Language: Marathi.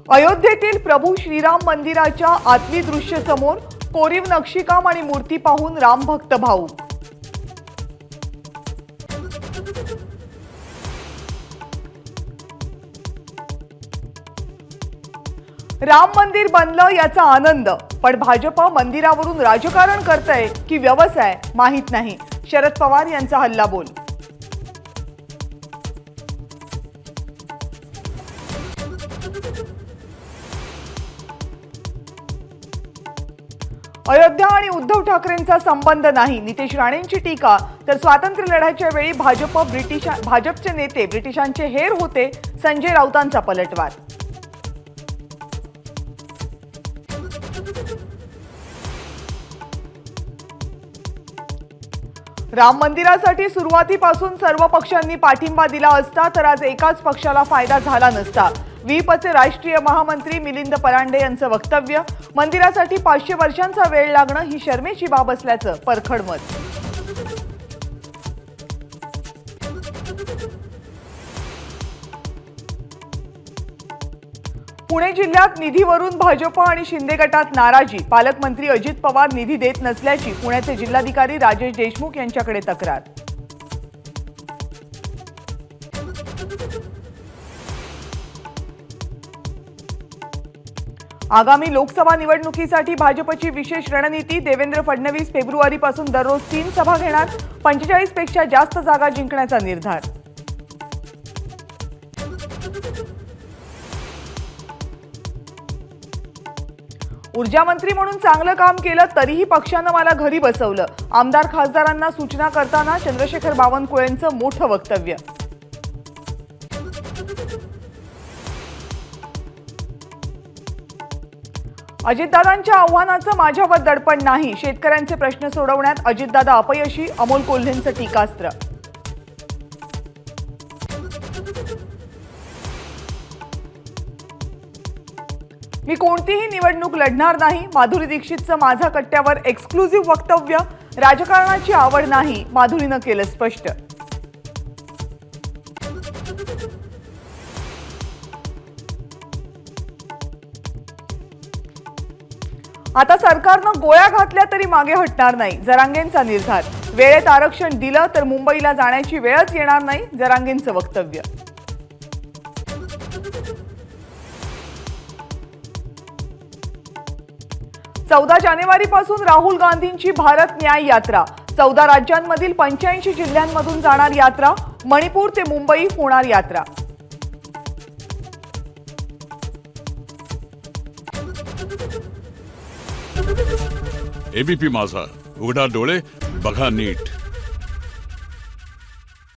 अयोध्येतील प्रभू श्रीराम मंदिराच्या आतली दृश्य समोर, कोरीव नक्षीकाम आणि मूर्ती पाहून रामभक्त भावुक। राम मंदिर बनलं याचा आनंद, पण भाजप मंदिरावरून राजकारण करतंय की व्यवसाय माहित नाही। शरद पवार यांचा हल्लाबोल। अयोध्या आणि उद्धव ठाकरेंचा संबंध नाही, नितेश राणेंची टीका। तर स्वातंत्र्य लढ्याच्या वेळी भाजपचे नेते ब्रिटिशांचे हेर होते, संजय राऊतांचा पलटवार। राम मंदिरासाठी सुरुवातीपासून सर्व पक्षांनी पाठिंबा दिला असता तर आज एकाच पक्षाला फायदा झाला नसता। विपचे राष्ट्रीय महामंत्री मिलिंद परांडे यांचं वक्तव्य। मंदिरासाठी 500 वर्षांचा वेळ लागणं ही शर्मेची बाब असल्याचं परखड मत। पुणे जिल्ह्यात निधीवरून भाजप आणि शिंदे गटात नाराजी। पालकमंत्री अजित पवार निधी देत नसल्याची पुण्याचे जिल्हाधिकारी राजेश देशमुख यांच्याकडे तक्रार। आगामी लोकसभा निवडणुकीसाठी भाजपची विशेष रणनीती। देवेंद्र फडणवीस फेब्रुवारीपासून दररोज 3 सभा घेणार। 45 पेक्षा जास्त जागा जिंकण्याचा निर्धार। ऊर्जा मंत्री म्हणून चांगलं काम केलं तरीही पक्षानं मला घरी बसवलं। आमदार खासदारांना सूचना करताना चंद्रशेखर बावनकुळेंचं मोठं वक्तव्य। अजितदादांच्या आव्हानाचं माझ्यावर दडपण नाही। शेतकऱ्यांचे प्रश्न सोडवण्यात अजितदादा अपयशी, अमोल कोल्हेंचं टीकास्त्र। मी कोणतीही निवडणूक लढणार नाही। माधुरी दीक्षितचं माझा कट्ट्यावर एक्सक्लुझिव्ह वक्तव्य। राजकारणाची आवड नाही, माधुरीनं केलं स्पष्ट। आता सरकारनं गोळ्या घातल्या तरी मागे हटणार नाही, जरांगेंचा निर्धार। वेळेत आरक्षण दिलं तर मुंबईला जाण्याची वेळच येणार नाही, जरांगेंचं वक्तव्य। चौदा जानेवारीपासून राहुल गांधींची भारत न्याय यात्रा। 14 राज्यांमधील 85 जिल्ह्यांमधून जाणार यात्रा। मणिपूर ते मुंबई होणार यात्रा। एबीपी माझा, उघडा डोळे बघा नीट।